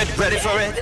Get ready for it.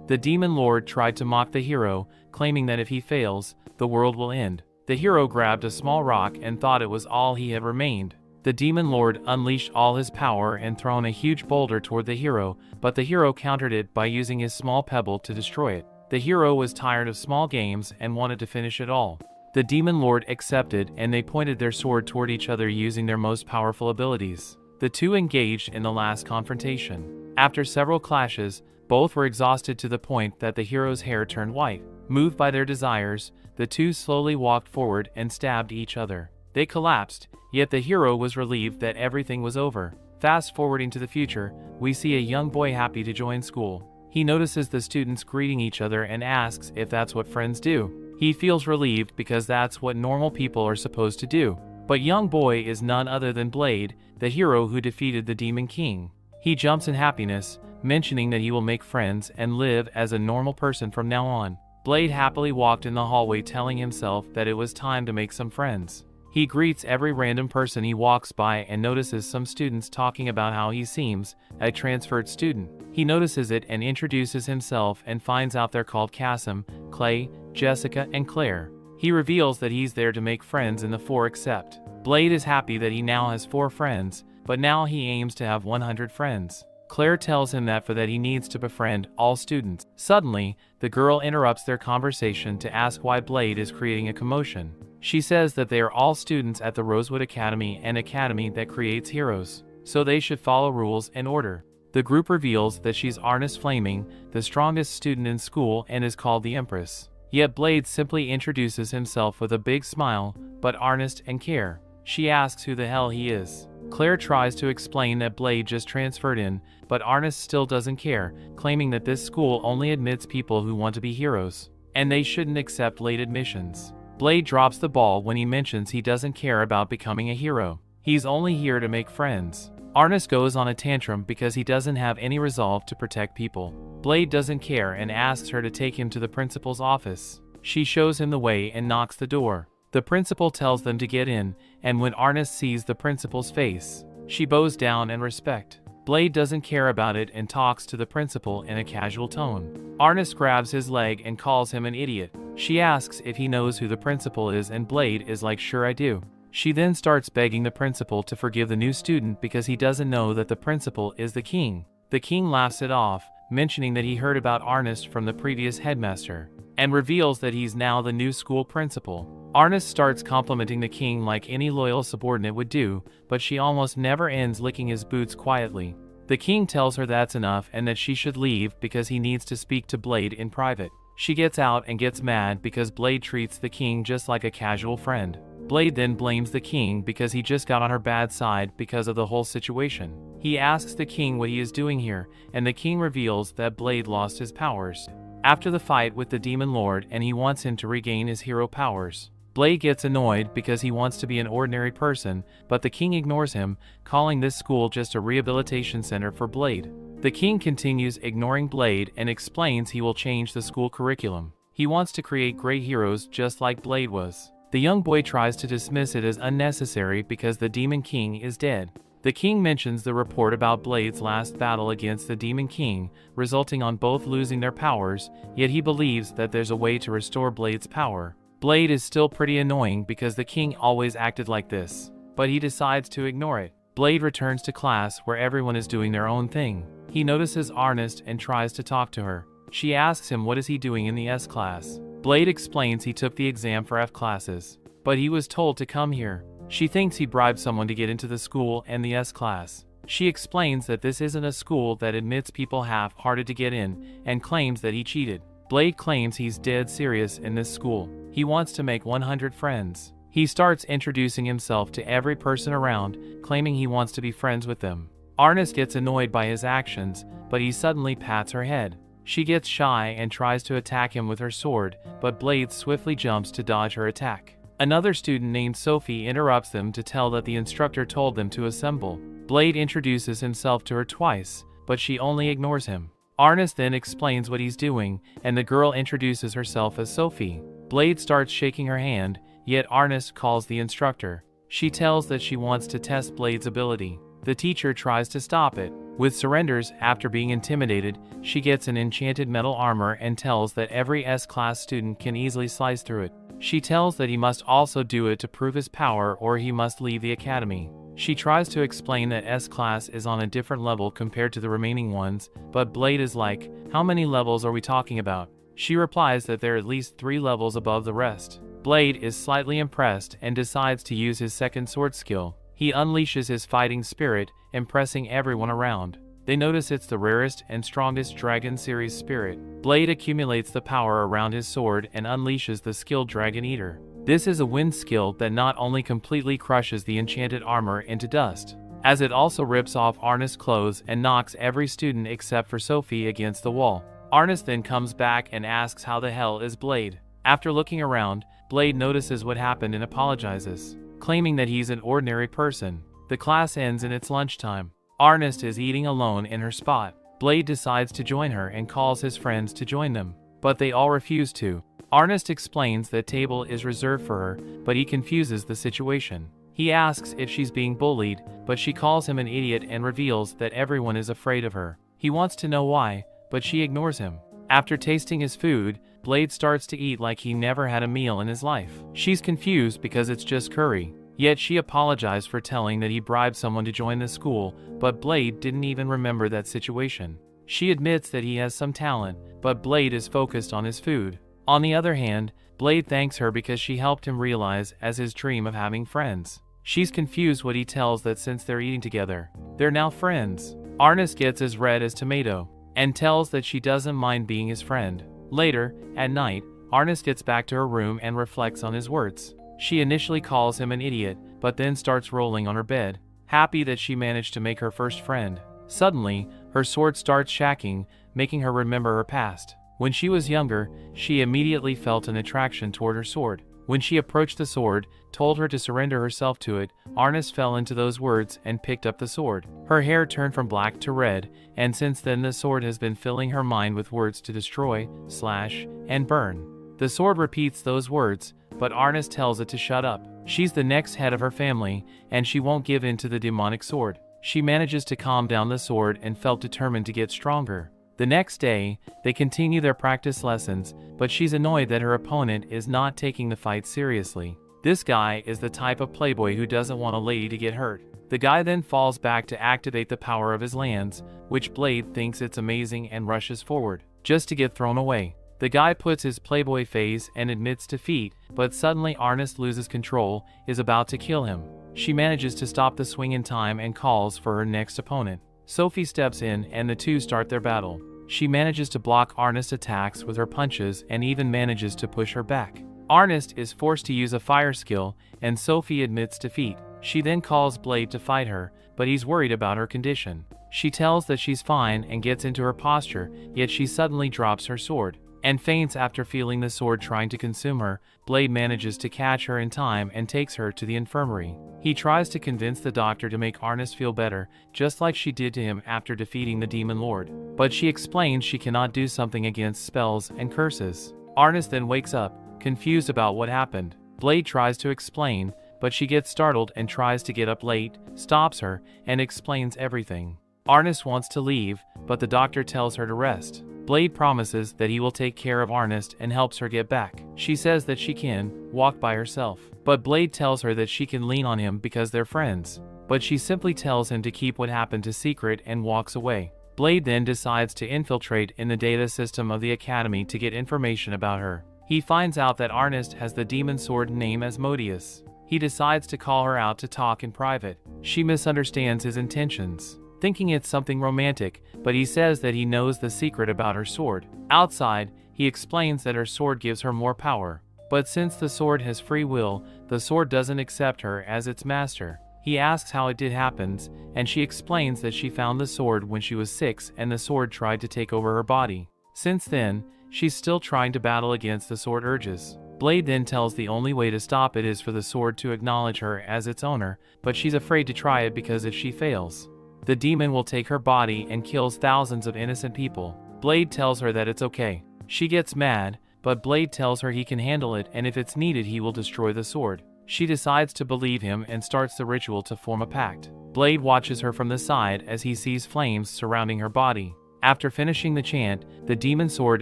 The demon lord tried to mock the hero, claiming that if he fails, the world will end. The hero grabbed a small rock and thought it was all he had remained. The demon lord unleashed all his power and thrown a huge boulder toward the hero, but the hero countered it by using his small pebble to destroy it. The hero was tired of small games and wanted to finish it all. The demon lord accepted, and they pointed their sword toward each other using their most powerful abilities. The two engaged in the last confrontation. After several clashes, both were exhausted to the point that the hero's hair turned white. Moved by their desires, the two slowly walked forward and stabbed each other. They collapsed, yet the hero was relieved that everything was over. Fast forwarding to the future, we see a young boy happy to join school. He notices the students greeting each other and asks if that's what friends do. He feels relieved because that's what normal people are supposed to do. But young boy is none other than Blade, the hero who defeated the Demon King. He jumps in happiness, mentioning that he will make friends and live as a normal person from now on. Blade happily walked in the hallway telling himself that it was time to make some friends. He greets every random person he walks by and notices some students talking about how he seems a transferred student. He notices it and introduces himself and finds out they're called Cassim, Clay, Jessica, and Claire. He reveals that he's there to make friends in the four except. Blade is happy that he now has 4 friends, but now he aims to have 100 friends. Claire tells him that he needs to befriend all students. Suddenly, the girl interrupts their conversation to ask why Blade is creating a commotion. She says that they are all students at the Rosewood Academy, an academy that creates heroes, so they should follow rules and order. The group reveals that she's Arnis Flaming, the strongest student in school, and is called the Empress. Yet Blade simply introduces himself with a big smile, but earnest and care. She asks who the hell he is. Claire tries to explain that Blade just transferred in, but Arnis still doesn't care, claiming that this school only admits people who want to be heroes, and they shouldn't accept late admissions. Blade drops the ball when he mentions he doesn't care about becoming a hero. He's only here to make friends. Arnis goes on a tantrum because he doesn't have any resolve to protect people. Blade doesn't care and asks her to take him to the principal's office. She shows him the way and knocks the door. The principal tells them to get in, and when Arnis sees the principal's face, she bows down in respect. Blade doesn't care about it and talks to the principal in a casual tone. Arnis grabs his leg and calls him an idiot. She asks if he knows who the principal is, and Blade is like, "Sure I do." She then starts begging the principal to forgive the new student because he doesn't know that the principal is the king. The king laughs it off, mentioning that he heard about Arnis from the previous headmaster, and reveals that he's now the new school principal. Arnis starts complimenting the king like any loyal subordinate would do, but she almost never ends licking his boots quietly. The king tells her that's enough and that she should leave because he needs to speak to Blade in private. She gets out and gets mad because Blade treats the king just like a casual friend. Blade then blames the king because he just got on her bad side because of the whole situation. He asks the king what he is doing here, and the king reveals that Blade lost his powers after the fight with the demon lord, and he wants him to regain his hero powers. Blade gets annoyed because he wants to be an ordinary person, but the king ignores him, calling this school just a rehabilitation center for Blade. The king continues ignoring Blade and explains he will change the school curriculum. He wants to create great heroes just like Blade was. The young boy tries to dismiss it as unnecessary because the Demon King is dead. The king mentions the report about Blade's last battle against the Demon King, resulting on both losing their powers, yet he believes that there's a way to restore Blade's power. Blade is still pretty annoying because the king always acted like this, but he decides to ignore it. Blade returns to class where everyone is doing their own thing. He notices Arnis and tries to talk to her. She asks him what is he doing in the S class. Blade explains he took the exam for F classes, but he was told to come here. She thinks he bribed someone to get into the school and the S class. She explains that this isn't a school that admits people half-hearted to get in, and claims that he cheated. Blade claims he's dead serious in this school. He wants to make 100 friends. He starts introducing himself to every person around, claiming he wants to be friends with them. Arnis gets annoyed by his actions, but he suddenly pats her head. She gets shy and tries to attack him with her sword, but Blade swiftly jumps to dodge her attack. Another student named Sophie interrupts them to tell that the instructor told them to assemble. Blade introduces himself to her twice, but she only ignores him. Arnis then explains what he's doing, and the girl introduces herself as Sophie. Blade starts shaking her hand, yet Arnis calls the instructor. She tells that she wants to test Blade's ability. The teacher tries to stop it. With surrenders after being intimidated, she gets an enchanted metal armor and tells that every S-class student can easily slice through it. She tells that he must also do it to prove his power or he must leave the academy. She tries to explain that S-class is on a different level compared to the remaining ones, but Blade is like, how many levels are we talking about? She replies that they're at least 3 levels above the rest. Blade is slightly impressed and decides to use his second sword skill. He unleashes his fighting spirit, impressing everyone around. They notice it's the rarest and strongest Dragon Series spirit. Blade accumulates the power around his sword and unleashes the skill Dragon Eater. This is a wind skill that not only completely crushes the enchanted armor into dust, as it also rips off Arnest's clothes and knocks every student except for Sophie against the wall. Arnest then comes back and asks how the hell is Blade. After looking around, Blade notices what happened and apologizes, claiming that he's an ordinary person. The class ends in its lunchtime. Arnest is eating alone in her spot. Blade decides to join her and calls his friends to join them, but they all refuse to. Arnest explains that table is reserved for her, but he confuses the situation. He asks if she's being bullied, but she calls him an idiot and reveals that everyone is afraid of her. He wants to know why, but she ignores him. After tasting his food, Blade starts to eat like he never had a meal in his life. She's confused because it's just curry. Yet she apologized for telling that he bribed someone to join the school, but Blade didn't even remember that situation. She admits that he has some talent, but Blade is focused on his food. On the other hand, Blade thanks her because she helped him realize as his dream of having friends. She's confused what he tells that since they're eating together, they're now friends. Arnest gets as red as tomato, and tells that she doesn't mind being his friend. Later, at night, Arnest gets back to her room and reflects on his words. She initially calls him an idiot, but then starts rolling on her bed, happy that she managed to make her first friend. Suddenly, her sword starts shacking, making her remember her past. When she was younger, she immediately felt an attraction toward her sword. When she approached the sword, told her to surrender herself to it, Arnest fell into those words and picked up the sword. Her hair turned from black to red, and since then the sword has been filling her mind with words to destroy, slash, and burn. The sword repeats those words, but Arnest tells it to shut up. She's the next head of her family, and she won't give in to the demonic sword. She manages to calm down the sword and felt determined to get stronger. The next day, they continue their practice lessons, but she's annoyed that her opponent is not taking the fight seriously. This guy is the type of playboy who doesn't want a lady to get hurt. The guy then falls back to activate the power of his lands, which Blade thinks it's amazing and rushes forward, just to get thrown away. The guy puts his playboy phase and admits defeat, but suddenly Arnest loses control, is about to kill him. She manages to stop the swing in time and calls for her next opponent. Sophie steps in and the two start their battle. She manages to block Arnest's attacks with her punches and even manages to push her back. Arnest is forced to use a fire skill, and Sophie admits defeat. She then calls Blade to fight her, but he's worried about her condition. She tells that she's fine and gets into her posture, yet she suddenly drops her sword and faints after feeling the sword trying to consume her. Blade manages to catch her in time and takes her to the infirmary. He tries to convince the doctor to make Arnest feel better, just like she did to him after defeating the Demon Lord. But she explains she cannot do something against spells and curses. Arnest then wakes up, confused about what happened. Blade tries to explain, but she gets startled and tries to get up late, stops her, and explains everything. Arnest wants to leave, but the doctor tells her to rest. Blade promises that he will take care of Arnest and helps her get back. She says that she can walk by herself, but Blade tells her that she can lean on him because they're friends. But she simply tells him to keep what happened a secret and walks away. Blade then decides to infiltrate in the data system of the academy to get information about her. He finds out that Arnest has the demon sword name Asmodeus. He decides to call her out to talk in private. She misunderstands his intentions, thinking it's something romantic, but he says that he knows the secret about her sword. Outside, he explains that her sword gives her more power. But since the sword has free will, the sword doesn't accept her as its master. He asks how it did happen, and she explains that she found the sword when she was 6 and the sword tried to take over her body. Since then, she's still trying to battle against the sword urges. Blade then tells the only way to stop it is for the sword to acknowledge her as its owner, but she's afraid to try it because if she fails, the demon will take her body and kills thousands of innocent people. Blade tells her that it's okay. She gets mad, but Blade tells her he can handle it and if it's needed he will destroy the sword. She decides to believe him and starts the ritual to form a pact. Blade watches her from the side as he sees flames surrounding her body. After finishing the chant, the demon sword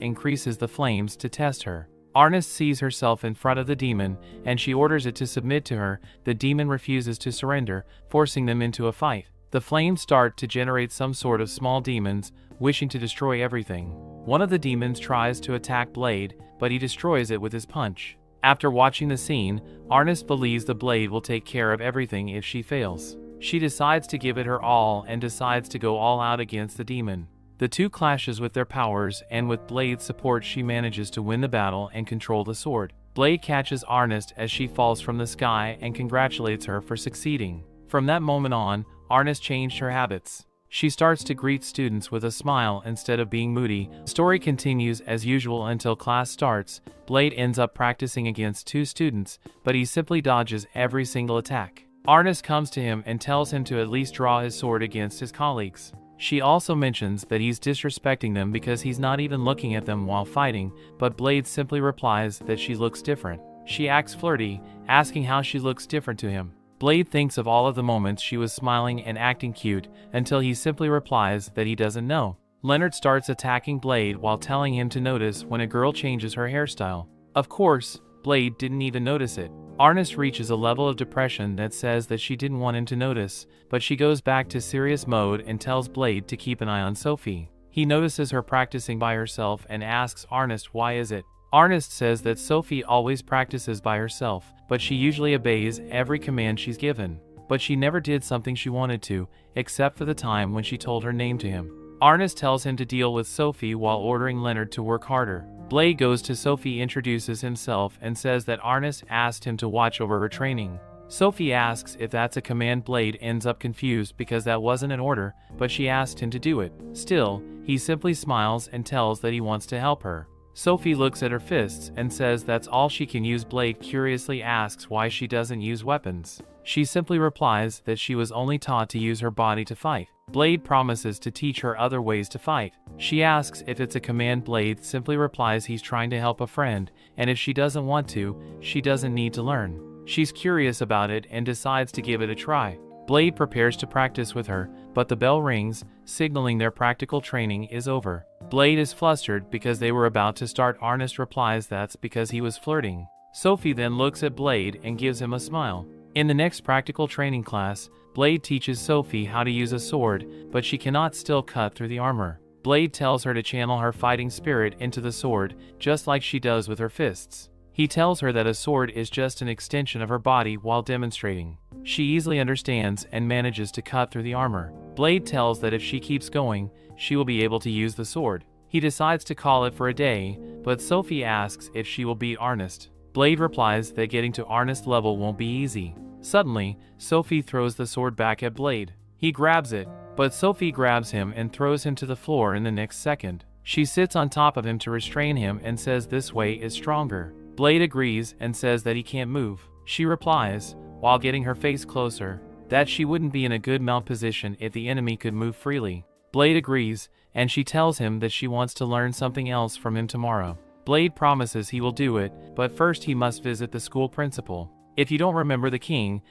increases the flames to test her. Arnis sees herself in front of the demon, and she orders it to submit to her. The demon refuses to surrender, forcing them into a fight. The flames start to generate some sort of small demons, wishing to destroy everything. One of the demons tries to attack Blade, but he destroys it with his punch. After watching the scene, Arnis believes the blade will take care of everything if she fails. She decides to give it her all and decides to go all out against the demon. The two clashes with their powers, and with Blade's support she manages to win the battle and control the sword. Blade catches Arnis as she falls from the sky and congratulates her for succeeding. From that moment on, Arnis changed her habits. She starts to greet students with a smile instead of being moody. The story continues as usual until class starts. Blade ends up practicing against two students, but he simply dodges every single attack. Arnis comes to him and tells him to at least draw his sword against his colleagues. She also mentions that he's disrespecting them because he's not even looking at them while fighting, but Blade simply replies that she looks different. She acts flirty, asking how she looks different to him. Blade thinks of all of the moments she was smiling and acting cute, until he simply replies that he doesn't know. Leonard starts attacking Blade while telling him to notice when a girl changes her hairstyle. Of course, Blade didn't even notice it. Arnis reaches a level of depression that says that she didn't want him to notice, but she goes back to serious mode and tells Blade to keep an eye on Sophie. He notices her practicing by herself and asks Arnis why is it. Arnis says that Sophie always practices by herself, but she usually obeys every command she's given. But she never did something she wanted to, except for the time when she told her name to him. Arnis tells him to deal with Sophie while ordering Leonard to work harder. Blade goes to Sophie, introduces himself, and says that Arnis asked him to watch over her training. Sophie asks if that's a command. Blade ends up confused because that wasn't an order, but she asked him to do it. Still, he simply smiles and tells that he wants to help her. Sophie looks at her fists and says that's all she can use. Blade curiously asks why she doesn't use weapons. She simply replies that she was only taught to use her body to fight. Blade promises to teach her other ways to fight. She asks if it's a command. Blade simply replies he's trying to help a friend, and if she doesn't want to, she doesn't need to learn. She's curious about it and decides to give it a try. Blade prepares to practice with her, but the bell rings, signaling their practical training is over. Blade is flustered because they were about to start. Arnis replies that's because he was flirting. Sophie then looks at Blade and gives him a smile. In the next practical training class, Blade teaches Sophie how to use a sword, but she cannot still cut through the armor. Blade tells her to channel her fighting spirit into the sword, just like she does with her fists. He tells her that a sword is just an extension of her body while demonstrating. She easily understands and manages to cut through the armor. Blade tells that if she keeps going, she will be able to use the sword. He decides to call it for a day, but Sophie asks if she will beat Arnis. Blade replies that getting to Arnis' level won't be easy. Suddenly, Sophie throws the sword back at Blade. He grabs it, but Sophie grabs him and throws him to the floor in the next second. She sits on top of him to restrain him and says this way is stronger. Blade agrees and says that he can't move. She replies, while getting her face closer, that she wouldn't be in a good mount position if the enemy could move freely. Blade agrees, and she tells him that she wants to learn something else from him tomorrow. Blade promises he will do it, but first he must visit the school principal. If you don't remember the king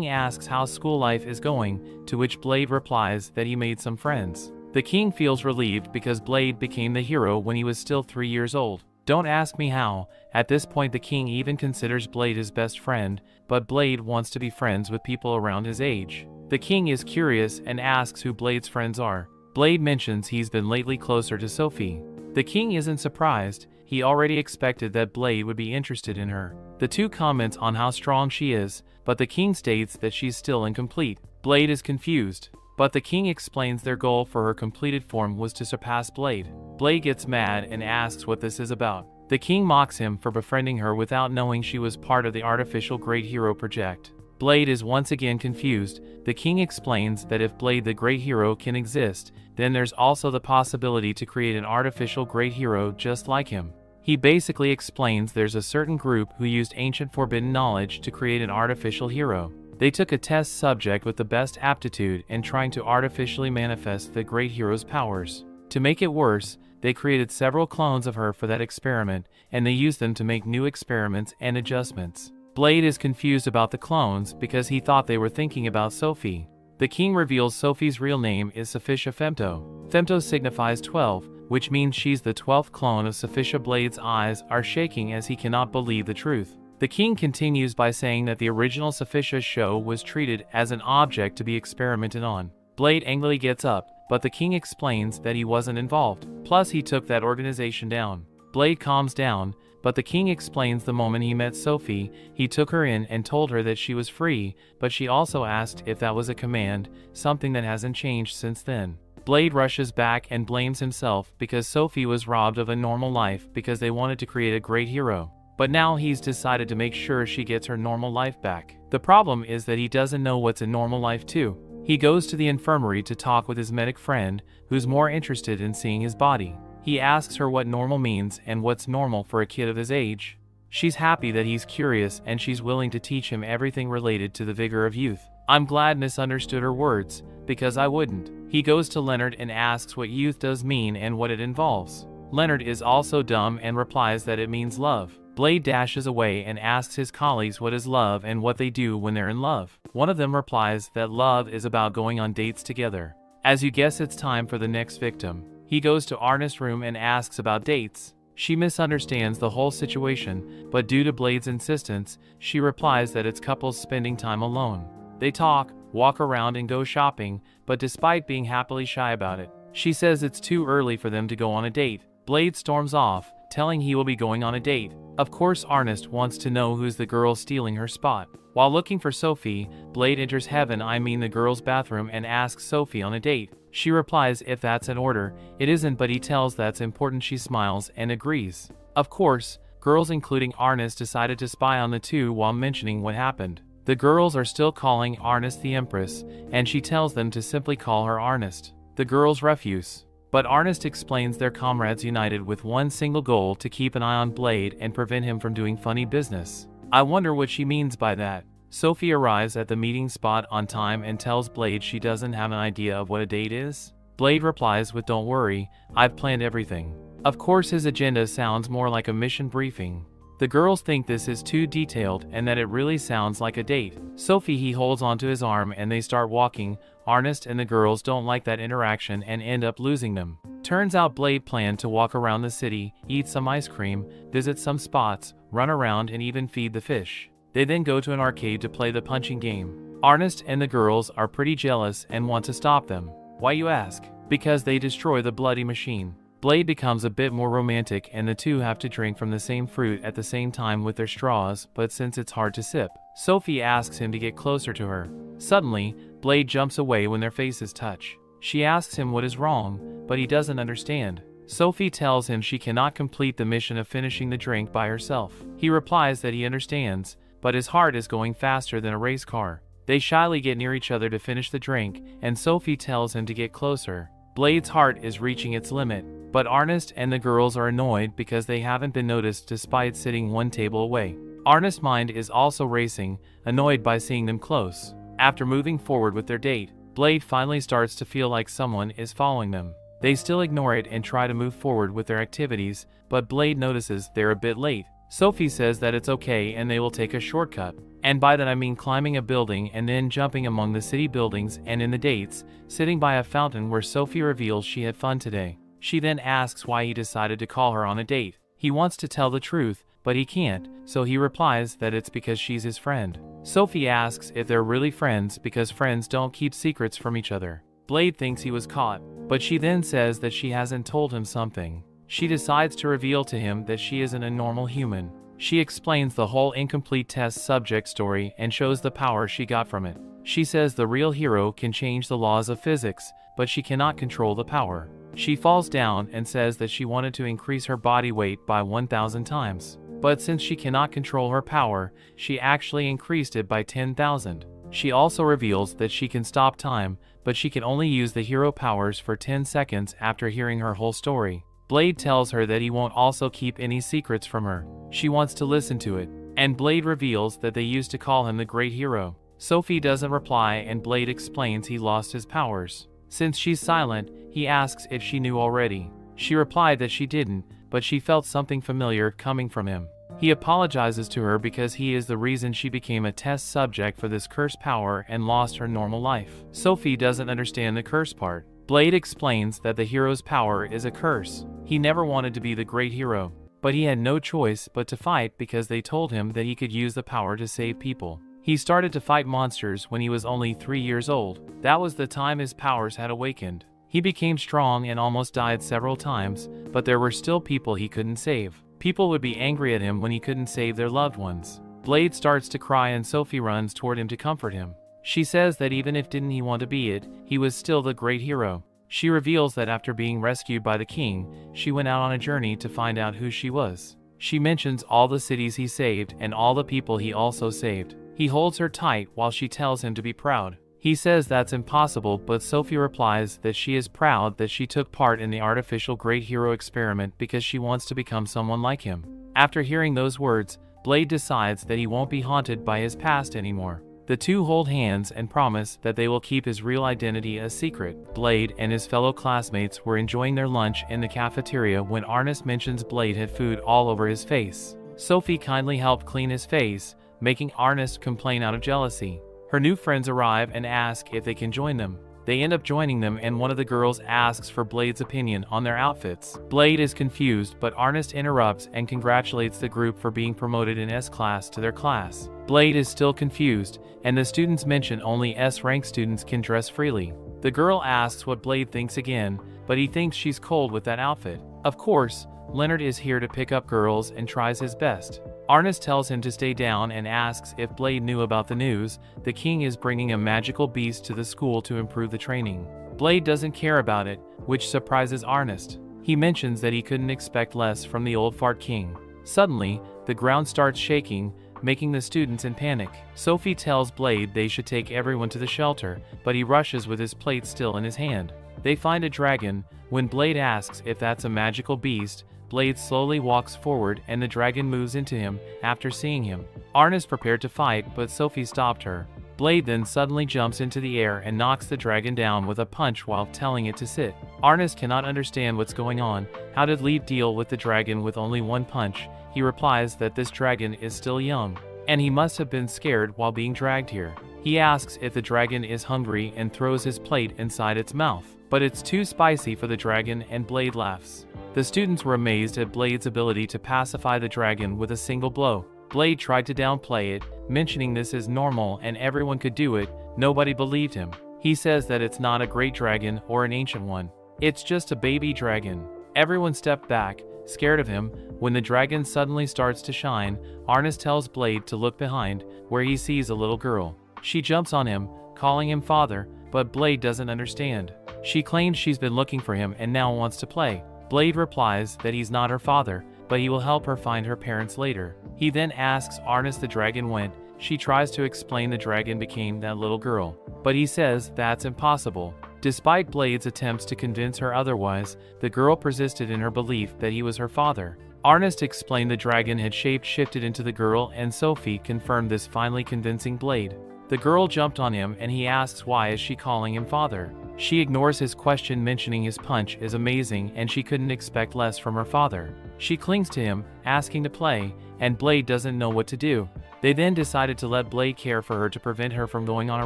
asks how school life is going, to which Blade replies that he made some friends. The king feels relieved because Blade became the hero when he was still 3 years old. Don't ask me how. At this point the king even considers Blade his best friend, but Blade wants to be friends with people around his age. The king is curious and asks who Blade's friends are. Blade mentions he's been lately closer to Sophie. The king isn't surprised. He already expected that Blade would be interested in her. The two comment on how strong she is, but the king states that she's still incomplete. Blade is confused, but the king explains their goal for her completed form was to surpass Blade. Blade gets mad and asks what this is about. The king mocks him for befriending her without knowing she was part of the artificial Great Hero project. Blade is once again confused. The king explains that if Blade the Great Hero can exist, then there's also the possibility to create an artificial Great Hero just like him. He basically explains there's a certain group who used ancient forbidden knowledge to create an artificial hero. They took a test subject with the best aptitude and trying to artificially manifest the Great Hero's powers. To make it worse, they created several clones of her for that experiment, and they used them to make new experiments and adjustments. Blade is confused about the clones because he thought they were thinking about Sophie. The king reveals Sophie's real name is Sophicia Femto. Femto signifies 12, which means she's the 12th clone of Sophicia. Blade's eyes are shaking as he cannot believe the truth. The king continues by saying that the original Sophicia show was treated as an object to be experimented on. Blade angrily gets up, but the king explains that he wasn't involved. Plus, he took that organization down. Blade calms down, but the king explains the moment he met Sophie, he took her in and told her that she was free, but she also asked if that was a command, something that hasn't changed since then. Blade rushes back and blames himself because Sophie was robbed of a normal life because they wanted to create a great hero. But now he's decided to make sure she gets her normal life back. The problem is that he doesn't know what's a normal life too. He goes to the infirmary to talk with his medic friend, who's more interested in seeing his body. He asks her what normal means and what's normal for a kid of his age. She's happy that he's curious and she's willing to teach him everything related to the vigor of youth. I'm glad misunderstood her words, because I wouldn't. He goes to Leonard and asks what youth does mean and what it involves. Leonard is also dumb and replies that it means love. Blade dashes away and asks his colleagues what is love and what they do when they're in love. One of them replies that love is about going on dates together. As you guess, it's time for the next victim. He goes to Arnest's room and asks about dates. She misunderstands the whole situation, but due to Blade's insistence, she replies that it's couples spending time alone. They talk, walk around and go shopping, but despite being happily shy about it, she says it's too early for them to go on a date. Blade storms off, telling he will be going on a date. Of course, Arnest wants to know who's the girl stealing her spot. While looking for Sophie, Blade enters the girl's bathroom and asks Sophie on a date. She replies if that's an order. It isn't, but he tells that's important. She smiles and agrees. Of course, girls including Arnest decided to spy on the two while mentioning what happened. The girls are still calling Arnest the Empress, and she tells them to simply call her Arnest. The girls refuse. But Arnest explains their comrades united with one single goal: to keep an eye on Blade and prevent him from doing funny business. I wonder what she means by that. Sophie arrives at the meeting spot on time and tells Blade she doesn't have an idea of what a date is. Blade replies with, "Don't worry, I've planned everything." Of course, his agenda sounds more like a mission briefing. The girls think this is too detailed and that it really sounds like a date. He holds onto his arm and they start walking. Arnest and the girls don't like that interaction and end up losing them. Turns out Blade planned to walk around the city, eat some ice cream, visit some spots, run around and even feed the fish. They then go to an arcade to play the punching game. Arnest and the girls are pretty jealous and want to stop them. Why, you ask? Because they destroy the bloody machine. Blade becomes a bit more romantic and the two have to drink from the same fruit at the same time with their straws, but since it's hard to sip, Sophie asks him to get closer to her. Suddenly, Blade jumps away when their faces touch. She asks him what is wrong, but he doesn't understand. Sophie tells him she cannot complete the mission of finishing the drink by herself. He replies that he understands, but his heart is going faster than a race car. They shyly get near each other to finish the drink, and Sophie tells him to get closer. Blade's heart is reaching its limit, but Arnest and the girls are annoyed because they haven't been noticed despite sitting one table away. Arnest's mind is also racing, annoyed by seeing them close. After moving forward with their date, Blade finally starts to feel like someone is following them. They still ignore it and try to move forward with their activities, but Blade notices they're a bit late. Sophie says that it's okay and they will take a shortcut. And by that I mean climbing a building and then jumping among the city buildings, and in the dates, sitting by a fountain where Sophie reveals she had fun today. She then asks why he decided to call her on a date. He wants to tell the truth, but he can't, so he replies that it's because she's his friend. Sophie asks if they're really friends because friends don't keep secrets from each other. Blade thinks he was caught, but she then says that she hasn't told him something. She decides to reveal to him that she isn't a normal human. She explains the whole incomplete test subject story and shows the power she got from it. She says the real hero can change the laws of physics, but she cannot control the power. She falls down and says that she wanted to increase her body weight by 1,000 times. But since she cannot control her power, she actually increased it by 10,000. She also reveals that she can stop time, but she can only use the hero powers for 10 seconds after hearing her whole story. Blade tells her that he won't also keep any secrets from her. She wants to listen to it, and Blade reveals that they used to call him the Great Hero. Sophie doesn't reply and Blade explains he lost his powers. Since she's silent, he asks if she knew already. She replied that she didn't, but she felt something familiar coming from him. He apologizes to her because he is the reason she became a test subject for this cursed power and lost her normal life. Sophie doesn't understand the curse part. Blade explains that the hero's power is a curse. He never wanted to be the great hero, but he had no choice but to fight because they told him that he could use the power to save people. He started to fight monsters when he was only 3 years old. That was the time his powers had awakened. He became strong and almost died several times, but there were still people he couldn't save. People would be angry at him when he couldn't save their loved ones. Blade starts to cry and Sophie runs toward him to comfort him. She says that even if didn't he want to be it, he was still the great hero. She reveals that after being rescued by the king, she went out on a journey to find out who she was. She mentions all the cities he saved and all the people he also saved. He holds her tight while she tells him to be proud. He says that's impossible, but Sophie replies that she is proud that she took part in the artificial great hero experiment because she wants to become someone like him. After hearing those words, Blade decides that he won't be haunted by his past anymore. The two hold hands and promise that they will keep his real identity a secret. Blade and his fellow classmates were enjoying their lunch in the cafeteria when Ernest mentions Blade had food all over his face. Sophie kindly helped clean his face, making Ernest complain out of jealousy. Her new friends arrive and ask if they can join them. They end up joining them and one of the girls asks for Blade's opinion on their outfits. Blade is confused, but Ernest interrupts and congratulates the group for being promoted in S class to their class. Blade is still confused, and the students mention only S-rank students can dress freely. The girl asks what Blade thinks again, but he thinks she's cold with that outfit. Of course, Leonard is here to pick up girls and tries his best. Ernest tells him to stay down and asks if Blade knew about the news. The king is bringing a magical beast to the school to improve the training. Blade doesn't care about it, which surprises Ernest. He mentions that he couldn't expect less from the old fart king. Suddenly, the ground starts shaking, making the students in panic. Sophie tells Blade they should take everyone to the shelter, but he rushes with his plate still in his hand. They find a dragon. When Blade asks if that's a magical beast, Blade slowly walks forward and the dragon moves into him after seeing him. Ernest prepared to fight, but Sophie stopped her. Blade then suddenly jumps into the air and knocks the dragon down with a punch while telling it to sit. Ernest cannot understand what's going on. How did Blade deal with the dragon with only one punch? He replies that this dragon is still young, and he must have been scared while being dragged here. He asks if the dragon is hungry and throws his plate inside its mouth, but it's too spicy for the dragon and Blade laughs. The students were amazed at Blade's ability to pacify the dragon with a single blow. Blade tried to downplay it, mentioning this is normal and everyone could do it. Nobody believed him. He says that it's not a great dragon or an ancient one. It's just a baby dragon. Everyone stepped back, scared of him. When the dragon suddenly starts to shine, Ernest tells Blade to look behind, where he sees a little girl. She jumps on him, calling him father, but Blade doesn't understand. She claims she's been looking for him and now wants to play. Blade replies that he's not her father, but he will help her find her parents later. He then asks Ernest the dragon went. She tries to explain the dragon became that little girl, but he says that's impossible. Despite Blade's attempts to convince her otherwise, the girl persisted in her belief that he was her father. Ernest explained the dragon had shaped-shifted into the girl and Sophie confirmed this, finally convincing Blade. The girl jumped on him and he asks why is she calling him father. She ignores his question, mentioning his punch is amazing and she couldn't expect less from her father. She clings to him, asking to play, and Blade doesn't know what to do. They then decided to let Blade care for her to prevent her from going on a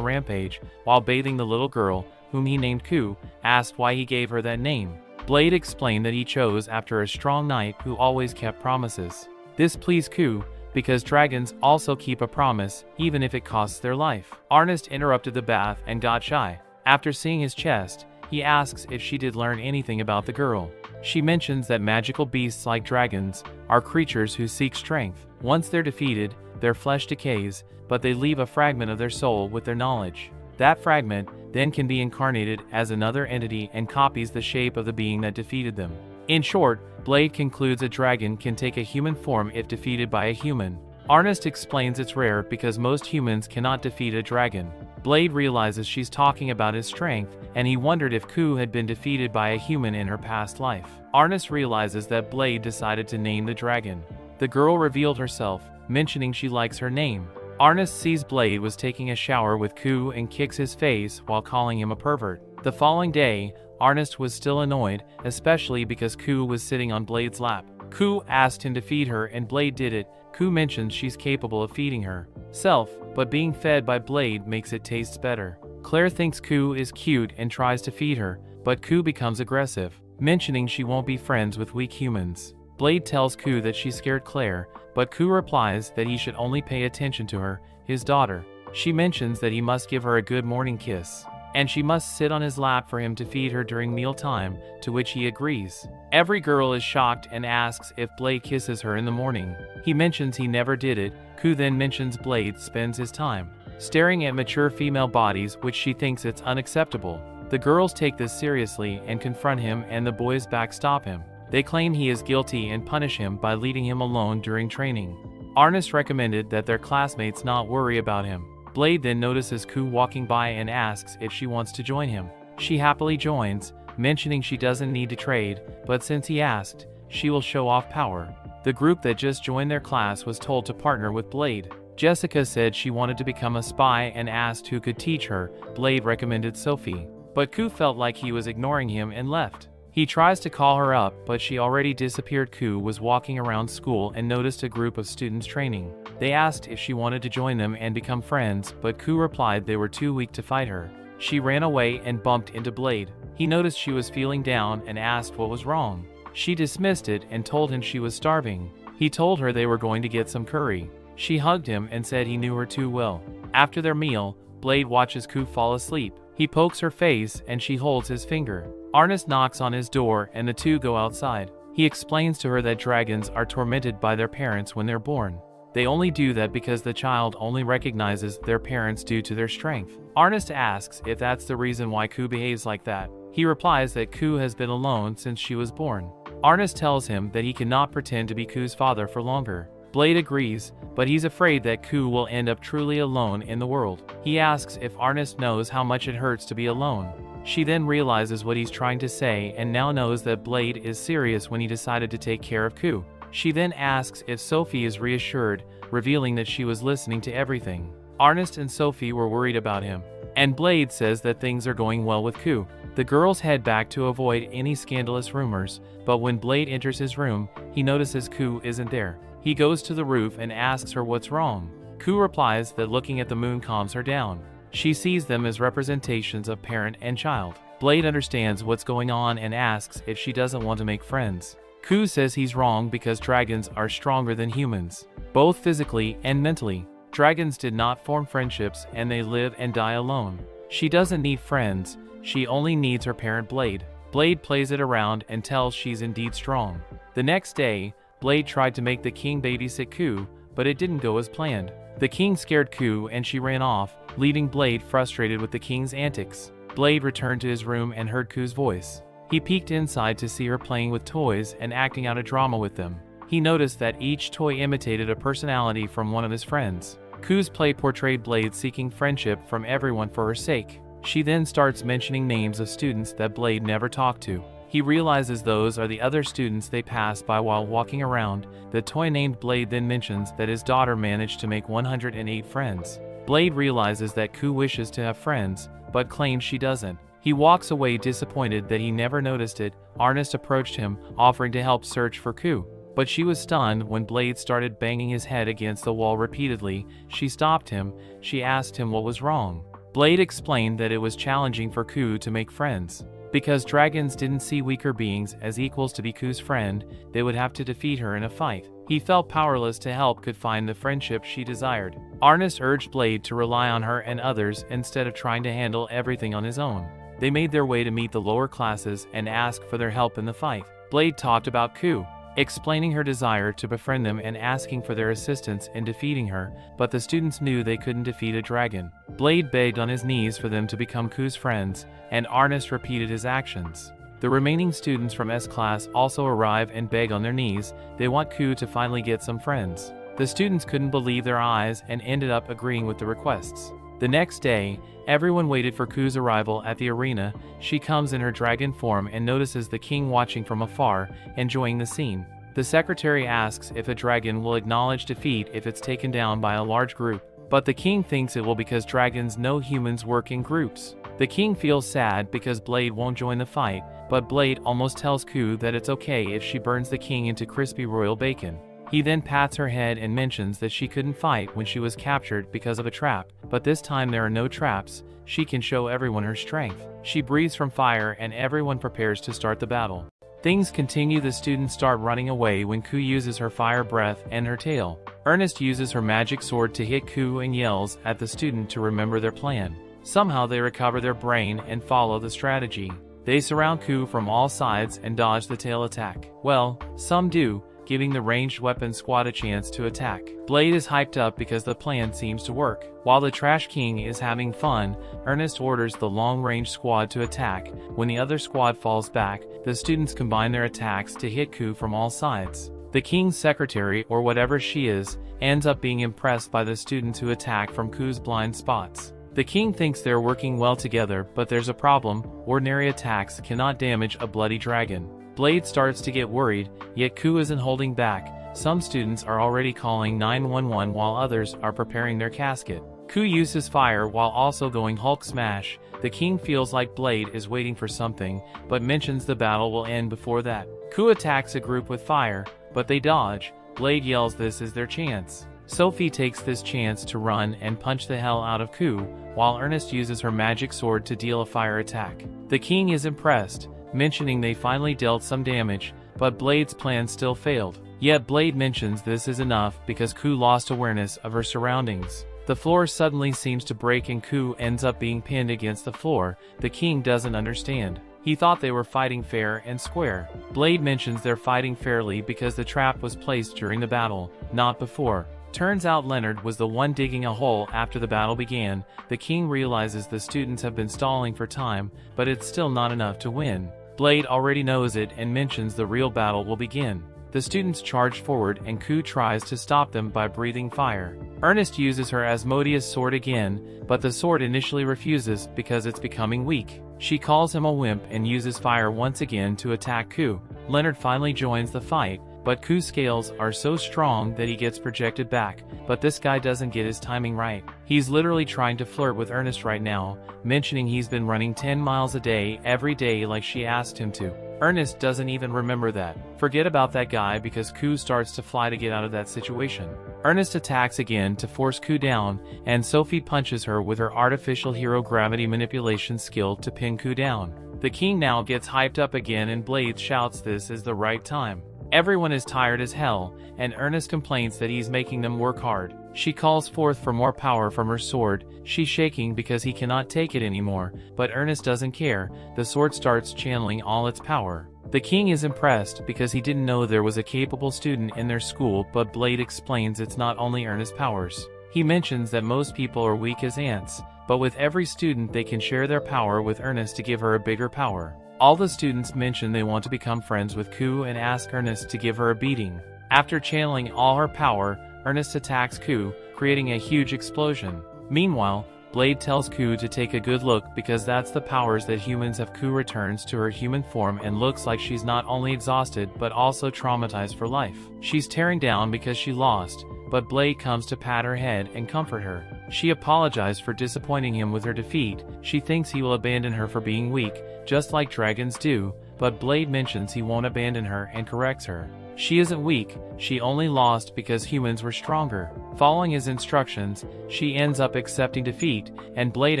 rampage. While bathing the little girl, whom he named Ku, asked why he gave her that name. Blade explained that he chose after a strong knight who always kept promises. This pleased Ku, because dragons also keep a promise, even if it costs their life. Ernest interrupted the bath and got shy. After seeing his chest, he asks if she did learn anything about the girl. She mentions that magical beasts like dragons are creatures who seek strength. Once they're defeated, their flesh decays, but they leave a fragment of their soul with their knowledge. That fragment then can be incarnated as another entity and copies the shape of the being that defeated them. In short, Blade concludes a dragon can take a human form if defeated by a human. Ernest explains it's rare because most humans cannot defeat a dragon. Blade realizes she's talking about his strength, and he wondered if Ku had been defeated by a human in her past life. Ernest realizes that Blade decided to name the dragon. The girl revealed herself, mentioning she likes her name. Ernest sees Blade was taking a shower with Ku and kicks his face while calling him a pervert. The following day, Ernest was still annoyed, especially because Ku was sitting on Blade's lap. Ku asked him to feed her and Blade did it. Ku mentions she's capable of feeding herself, but being fed by Blade makes it taste better. Claire thinks Ku is cute and tries to feed her, but Ku becomes aggressive, mentioning she won't be friends with weak humans. Blade tells Ku that she scared Claire, but Ku replies that he should only pay attention to her, his daughter. She mentions that he must give her a good morning kiss, and she must sit on his lap for him to feed her during mealtime, to which he agrees. Every girl is shocked and asks if Blade kisses her in the morning. He mentions he never did it. Ku then mentions Blade spends his time staring at mature female bodies, which she thinks it's unacceptable. The girls take this seriously and confront him, and the boys backstop him. They claim he is guilty and punish him by leaving him alone during training. Arnis recommended that their classmates not worry about him. Blade then notices Ku walking by and asks if she wants to join him. She happily joins, mentioning she doesn't need to trade, but since he asked, she will show off power. The group that just joined their class was told to partner with Blade. Jessica said she wanted to become a spy and asked who could teach her. Blade recommended Sophie, but Ku felt like he was ignoring him and left. He tries to call her up, but she already disappeared. Ku was walking around school and noticed a group of students training. They asked if she wanted to join them and become friends, but Ku replied they were too weak to fight her. She ran away and bumped into Blade. He noticed she was feeling down and asked what was wrong. She dismissed it and told him she was starving. He told her they were going to get some curry. She hugged him and said he knew her too well. After their meal, Blade watches Ku fall asleep. He pokes her face and she holds his finger. Arnis knocks on his door and the two go outside. He explains to her that dragons are tormented by their parents when they're born. They only do that because the child only recognizes their parents due to their strength. Arnis asks if that's the reason why Ku behaves like that. He replies that Ku has been alone since she was born. Arnis tells him that he cannot pretend to be Ku's father for longer. Blade agrees, but he's afraid that Ku will end up truly alone in the world. He asks if Arnis knows how much it hurts to be alone. She then realizes what he's trying to say and now knows that Blade is serious when he decided to take care of Ku. She then asks if Sophie is reassured, revealing that she was listening to everything. Arnis and Sophie were worried about him, and Blade says that things are going well with Ku. The girls head back to avoid any scandalous rumors, but when Blade enters his room, he notices Ku isn't there. He goes to the roof and asks her what's wrong. Ku replies that looking at the moon calms her down. She sees them as representations of parent and child. Blade understands what's going on and asks if she doesn't want to make friends. Ku says he's wrong because dragons are stronger than humans, both physically and mentally. Dragons did not form friendships and they live and die alone. She doesn't need friends, she only needs her parent Blade. Blade plays it around and tells she's indeed strong. The next day, Blade tried to make the king babysit Ku, but it didn't go as planned. The king scared Ku and she ran off, leaving Blade frustrated with the king's antics. Blade returned to his room and heard Ku's voice. He peeked inside to see her playing with toys and acting out a drama with them. He noticed that each toy imitated a personality from one of his friends. Ku's play portrayed Blade seeking friendship from everyone for her sake. She then starts mentioning names of students that Blade never talked to. He realizes those are the other students they passed by while walking around. The toy named Blade then mentions that his daughter managed to make 108 friends. Blade realizes that Ku wishes to have friends, but claims she doesn't. He walks away disappointed that he never noticed it. Arnis approached him, offering to help search for Ku, but she was stunned when Blade started banging his head against the wall repeatedly. She stopped him. She asked him what was wrong. Blade explained that it was challenging for Ku to make friends. Because dragons didn't see weaker beings as equals to be Ku's friend, they would have to defeat her in a fight. He felt powerless to help could find the friendship she desired. Arnis urged Blade to rely on her and others instead of trying to handle everything on his own. They made their way to meet the lower classes and ask for their help in the fight. Blade talked about Ku, explaining her desire to befriend them and asking for their assistance in defeating her, but the students knew they couldn't defeat a dragon. Blade begged on his knees for them to become Ku's friends, and Arnis repeated his actions. The remaining students from S class also arrive and beg on their knees. They want Ku to finally get some friends. The students couldn't believe their eyes and ended up agreeing with the requests. The next day, everyone waited for Ku's arrival at the arena. She comes in her dragon form and notices the king watching from afar, enjoying the scene. The secretary asks if a dragon will acknowledge defeat if it's taken down by a large group, but the king thinks it will because dragons know humans work in groups. The king feels sad because Blade won't join the fight, but Blade almost tells Ku that it's okay if she burns the king into crispy royal bacon. He then pats her head and mentions that she couldn't fight when she was captured because of a trap, but this time there are no traps. She can show everyone her strength. She breathes from fire and everyone prepares to start the battle. Things continue. The students start running away when Ku uses her fire breath and her tail. Ernest uses her magic sword to hit Ku and yells at the student to remember their plan. Somehow they recover their brain and follow the strategy. They surround Ku from all sides and dodge the tail attack. Well, some do, giving the ranged weapon squad a chance to attack. Blade is hyped up because the plan seems to work. While the Trash King is having fun, Ernest orders the long-range squad to attack. When the other squad falls back, the students combine their attacks to hit Ku from all sides. The king's secretary, or whatever she is, ends up being impressed by the students who attack from Ku's blind spots. The king thinks they're working well together, but there's a problem. Ordinary attacks cannot damage a bloody dragon. Blade starts to get worried, yet Ku isn't holding back. Some students are already calling 911 while others are preparing their casket. Ku uses fire while also going Hulk smash. The king feels like Blade is waiting for something, but mentions the battle will end before that. Ku attacks a group with fire, but they dodge. Blade yells this is their chance. Sophie takes this chance to run and punch the hell out of Ku, while Ernest uses her magic sword to deal a fire attack. The king is impressed, mentioning they finally dealt some damage, but Blade's plan still failed. Yet Blade mentions this is enough because Ku lost awareness of her surroundings. The floor suddenly seems to break and Ku ends up being pinned against the floor. The king doesn't understand. He thought they were fighting fair and square. Blade mentions they're fighting fairly because the trap was placed during the battle, not before. Turns out Leonard was the one digging a hole after the battle began. The king realizes the students have been stalling for time, but it's still not enough to win. Blade already knows it and mentions the real battle will begin. The students charge forward and Ku tries to stop them by breathing fire. Ernest uses her Asmodeus sword again, but the sword initially refuses because it's becoming weak. She calls him a wimp and uses fire once again to attack Ku. Leonard finally joins the fight, but Ku's scales are so strong that he gets projected back, but this guy doesn't get his timing right. He's literally trying to flirt with Ernest right now, mentioning he's been running 10 miles a day every day like she asked him to. Ernest doesn't even remember that. Forget about that guy because Ku starts to fly to get out of that situation. Ernest attacks again to force Ku down, and Sophie punches her with her artificial hero gravity manipulation skill to pin Ku down. The king now gets hyped up again and Blade shouts this is the right time. Everyone is tired as hell, and Ernest complains that he's making them work hard. She calls forth for more power from her sword. She's shaking because he cannot take it anymore, but Ernest doesn't care. The sword starts channeling all its power. The king is impressed because he didn't know there was a capable student in their school, but Blade explains it's not only Ernest's powers. He mentions that most people are weak as ants, but with every student they can share their power with Ernest to give her a bigger power. All the students mention they want to become friends with Ku and ask Ernest to give her a beating. After channeling all her power, Ernest attacks Ku, creating a huge explosion. Meanwhile, Blade tells Ku to take a good look because that's the powers that humans have. Ku returns to her human form and looks like she's not only exhausted but also traumatized for life. She's tearing down because she lost, but Blade comes to pat her head and comfort her. She apologized for disappointing him with her defeat. She thinks he will abandon her for being weak, just like dragons do, but Blade mentions he won't abandon her and corrects her. She isn't weak, she only lost because humans were stronger. Following his instructions, she ends up accepting defeat, and Blade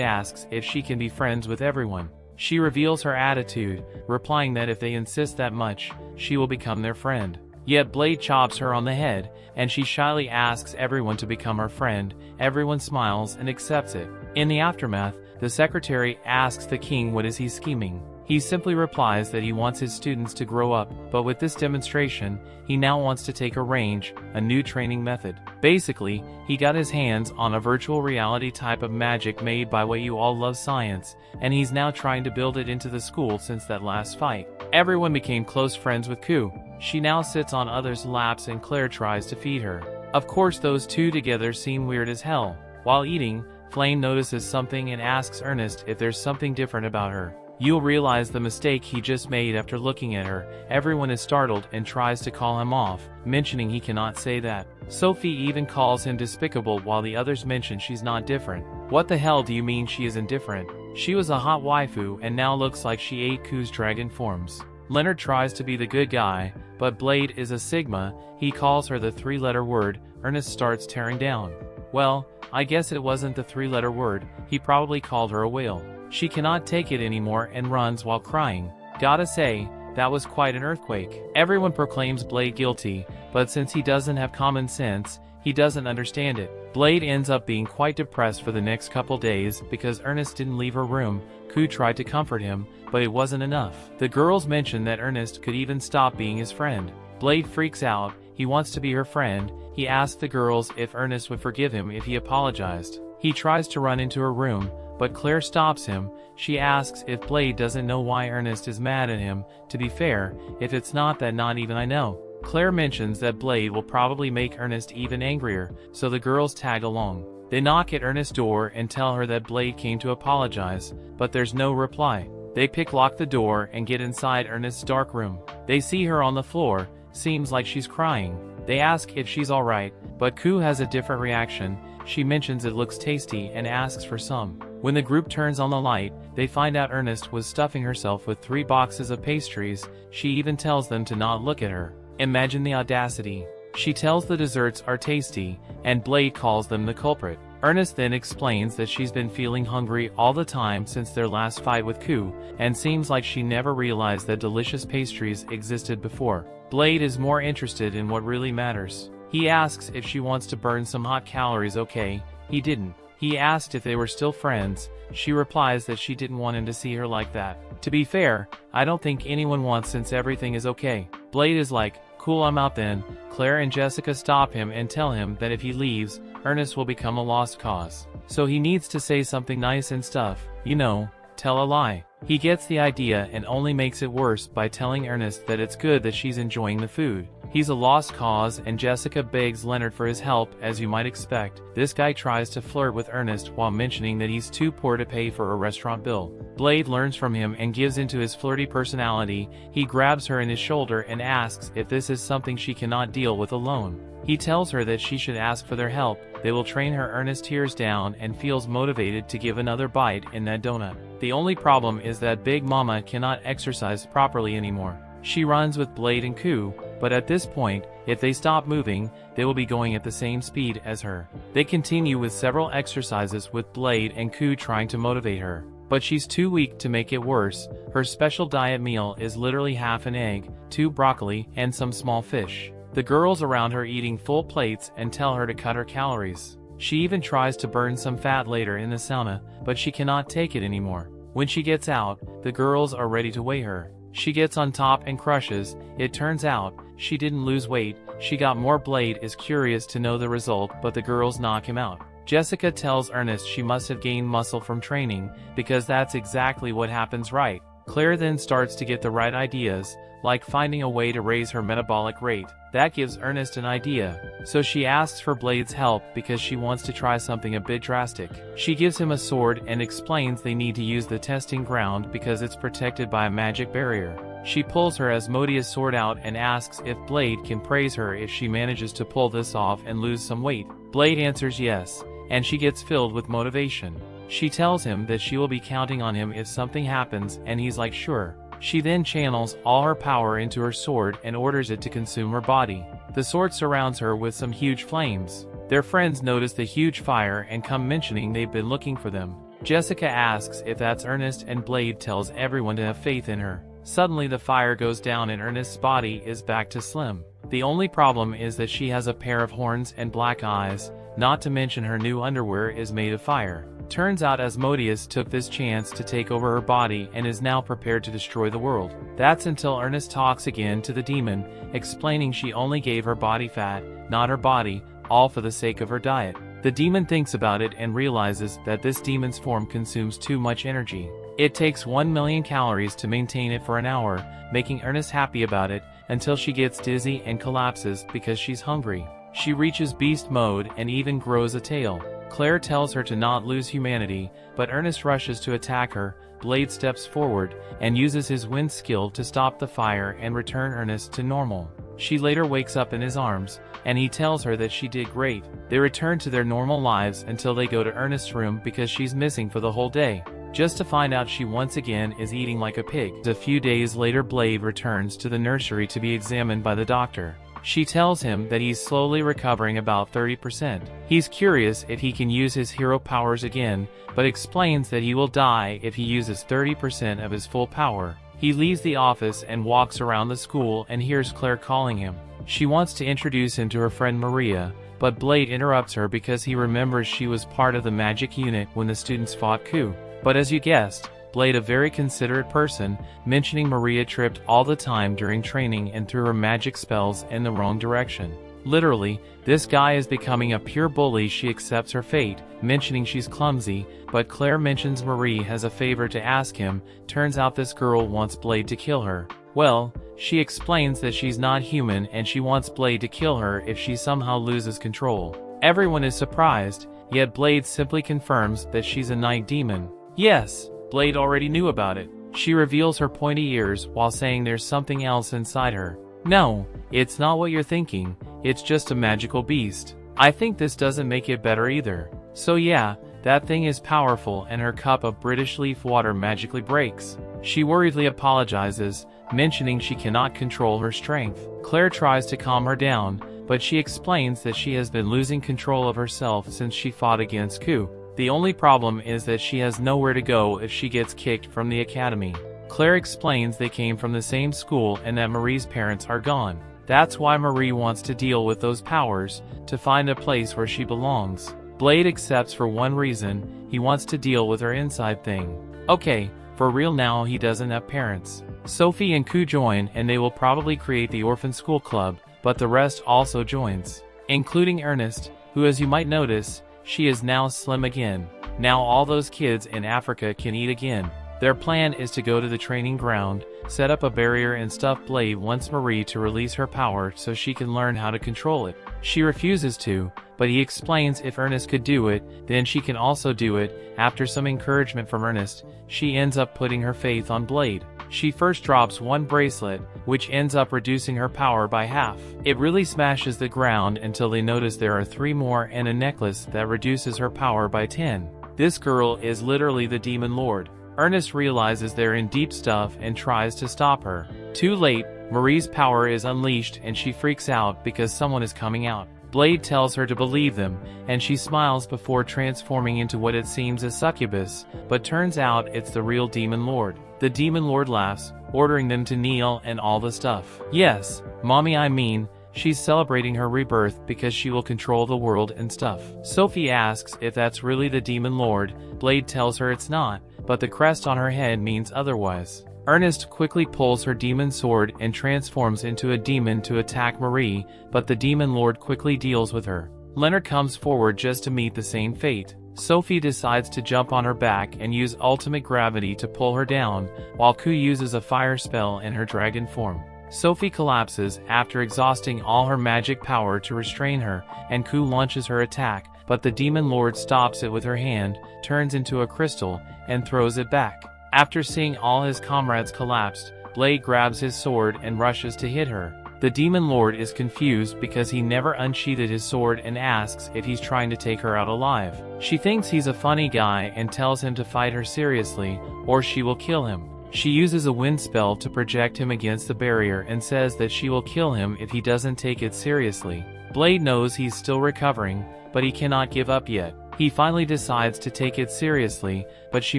asks if she can be friends with everyone. She reveals her attitude, replying that if they insist that much, she will become their friend. Yet Blade chops her on the head, and she shyly asks everyone to become her friend. Everyone smiles and accepts it. In the aftermath, the secretary asks the king what is he scheming. He simply replies that he wants his students to grow up, but with this demonstration, he now wants to take a range, a new training method. Basically, he got his hands on a virtual reality type of magic made by what you all love, science, and he's now trying to build it into the school since that last fight. Everyone became close friends with Ku. She now sits on others' laps and Claire tries to feed her. Of course those two together seem weird as hell. While eating, Flame notices something and asks Ernest if there's something different about her. You'll realize the mistake he just made after looking at her. Everyone is startled and tries to call him off, mentioning he cannot say that. Sophie even calls him despicable while the others mention she's not different. What the hell do you mean she isn't different? She was a hot waifu and now looks like she ate Ku's dragon forms. Leonard tries to be the good guy, but Blade is a Sigma. He calls her the three-letter word. Ernest starts tearing down. Well, I guess it wasn't the three-letter word. He probably called her a whale. She cannot take it anymore and runs while crying. Gotta say, that was quite an earthquake. Everyone proclaims Blade guilty, but since he doesn't have common sense, he doesn't understand it. Blade ends up being quite depressed for the next couple days because Ernest didn't leave her room. Ku tried to comfort him, but it wasn't enough. The girls mention that Ernest could even stop being his friend. Blade freaks out. He wants to be her friend. He asks the girls if Ernest would forgive him if he apologized. He tries to run into her room, but Claire stops him. She asks if Blade doesn't know why Ernest is mad at him. To be fair, if it's not that, not even I know. Claire mentions that Blade will probably make Ernest even angrier, so the girls tag along. They knock at Ernest's door and tell her that Blade came to apologize, but there's no reply. They lock the door and get inside Ernest's dark room. They see her on the floor, seems like she's crying. They ask if she's alright, but Ku has a different reaction. She mentions it looks tasty and asks for some. When the group turns on the light, they find out Ernest was stuffing herself with 3 boxes of pastries. She even tells them to not look at her. Imagine the audacity. She tells the desserts are tasty, and Blade calls them the culprit. Ernest then explains that she's been feeling hungry all the time since their last fight with Ku, and seems like she never realized that delicious pastries existed before. Blade is more interested in what really matters. He asks if she wants to burn some hot calories. Okay, he didn't. He asked if they were still friends. She replies that she didn't want him to see her like that. To be fair, I don't think anyone wants since everything is okay. Blade is like, cool, I'm out then. Claire and Jessica stop him and tell him that if he leaves, Ernest will become a lost cause. So he needs to say something nice and stuff, you know, tell a lie. He gets the idea and only makes it worse by telling Ernest that it's good that she's enjoying the food. He's a lost cause and Jessica begs Leonard for his help. As you might expect, this guy tries to flirt with Ernest while mentioning that he's too poor to pay for a restaurant bill. Blade learns from him and gives into his flirty personality. He grabs her in his shoulder and asks if this is something she cannot deal with alone. He tells her that she should ask for their help. They will train her. Ernest tears down and feels motivated to give another bite in that donut. The only problem is that Big Mama cannot exercise properly anymore. She runs with Blade and Ku, but at this point, if they stop moving, they will be going at the same speed as her. They continue with several exercises with Blade and Ku trying to motivate her, but she's too weak to make it worse. Her special diet meal is literally half an egg, 2 broccoli, and some small fish. The girls around her eating full plates and tell her to cut her calories. She even tries to burn some fat later in the sauna, but she cannot take it anymore. When she gets out, the girls are ready to weigh her. She gets on top and crushes. It turns out, she didn't lose weight, she got more. Blade is curious to know the result, but the girls knock him out. Jessica tells Ernest she must have gained muscle from training, because that's exactly what happens, right? Claire then starts to get the right ideas, like finding a way to raise her metabolic rate. That gives Ernest an idea, so she asks for Blade's help because she wants to try something a bit drastic. She gives him a sword and explains they need to use the testing ground because it's protected by a magic barrier. She pulls her Asmodeus sword out and asks if Blade can praise her if she manages to pull this off and lose some weight. Blade answers yes, and she gets filled with motivation. She tells him that she will be counting on him if something happens, and he's like sure. She then channels all her power into her sword and orders it to consume her body. The sword surrounds her with some huge flames. Their friends notice the huge fire and come mentioning they've been looking for them. Jessica asks if that's Ernest and Blade tells everyone to have faith in her. Suddenly the fire goes down and Ernest's body is back to slim. The only problem is that she has a pair of horns and black eyes, not to mention her new underwear is made of fire. Turns out Asmodeus took this chance to take over her body and is now prepared to destroy the world. That's until Ernest talks again to the demon, explaining she only gave her body fat, not her body, all for the sake of her diet. The demon thinks about it and realizes that this demon's form consumes too much energy. It takes 1 million calories to maintain it for an hour, making Ernest happy about it, until she gets dizzy and collapses because she's hungry. She reaches beast mode and even grows a tail. Claire tells her to not lose humanity, but Ernest rushes to attack her. Blade steps forward and uses his wind skill to stop the fire and return Ernest to normal. She later wakes up in his arms, and he tells her that she did great. They return to their normal lives until they go to Ernest's room because she's missing for the whole day, just to find out she once again is eating like a pig. A few days later, Blade returns to the nursery to be examined by the doctor. She tells him that he's slowly recovering about 30%. He's curious if he can use his hero powers again, but explains that he will die if he uses 30% of his full power. He leaves the office and walks around the school and hears Claire calling him. She wants to introduce him to her friend Maria, but Blade interrupts her because he remembers she was part of the magic unit when the students fought Ku. But as you guessed, Blade, a very considerate person, mentioning Maria tripped all the time during training and threw her magic spells in the wrong direction. Literally, this guy is becoming a pure bully. She accepts her fate, mentioning she's clumsy, but Claire mentions Marie has a favor to ask him. Turns out this girl wants Blade to kill her. Well, she explains that she's not human and she wants Blade to kill her if she somehow loses control. Everyone is surprised, yet Blade simply confirms that she's a night demon. Yes, Blade already knew about it. She reveals her pointy ears while saying there's something else inside her. No, it's not what you're thinking, it's just a magical beast. I think this doesn't make it better either. So yeah, that thing is powerful and her cup of British leaf water magically breaks. She worriedly apologizes, mentioning she cannot control her strength. Claire tries to calm her down, but she explains that she has been losing control of herself since she fought against Ku. The only problem is that she has nowhere to go if she gets kicked from the academy. Claire explains they came from the same school and that Marie's parents are gone. That's why Marie wants to deal with those powers, to find a place where she belongs. Blade accepts for one reason: he wants to deal with her inside thing. Okay, for real now, he doesn't have parents. Sophie and Ku join and they will probably create the orphan school club, but the rest also joins, including Ernest, who, as you might notice, she is now slim again. Now all those kids in Africa can eat again. Their plan is to go to the training ground, set up a barrier and stuff. Blade wants Marie to release her power so she can learn how to control it. She refuses to, but he explains if Ernest could do it, then she can also do it. After some encouragement from Ernest, she ends up putting her faith on Blade. She first drops one bracelet, which ends up reducing her power by half. It really smashes the ground until they notice there are 3 more and a necklace that reduces her power by 10. This girl is literally the Demon Lord. Ernest realizes they're in deep stuff and tries to stop her. Too late, Marie's power is unleashed and she freaks out because someone is coming out. Blade tells her to believe them, and she smiles before transforming into what it seems a succubus, but turns out it's the real Demon Lord. The Demon Lord laughs, ordering them to kneel and all the stuff. Yes, mommy, I mean, she's celebrating her rebirth because she will control the world and stuff. Sophie asks if that's really the Demon Lord. Blade tells her it's not, but the crest on her head means otherwise. Ernest quickly pulls her demon sword and transforms into a demon to attack Marie, but the Demon Lord quickly deals with her. Leonard comes forward just to meet the same fate. Sophie decides to jump on her back and use ultimate gravity to pull her down, while Ku uses a fire spell in her dragon form. Sophie collapses after exhausting all her magic power to restrain her, and Ku launches her attack, but the Demon Lord stops it with her hand, turns into a crystal, and throws it back. After seeing all his comrades collapsed, Blade grabs his sword and rushes to hit her. The Demon Lord is confused because he never unsheathed his sword and asks if he's trying to take her out alive. She thinks he's a funny guy and tells him to fight her seriously, or she will kill him. She uses a wind spell to project him against the barrier and says that she will kill him if he doesn't take it seriously. Blade knows he's still recovering, but he cannot give up yet. He finally decides to take it seriously, but she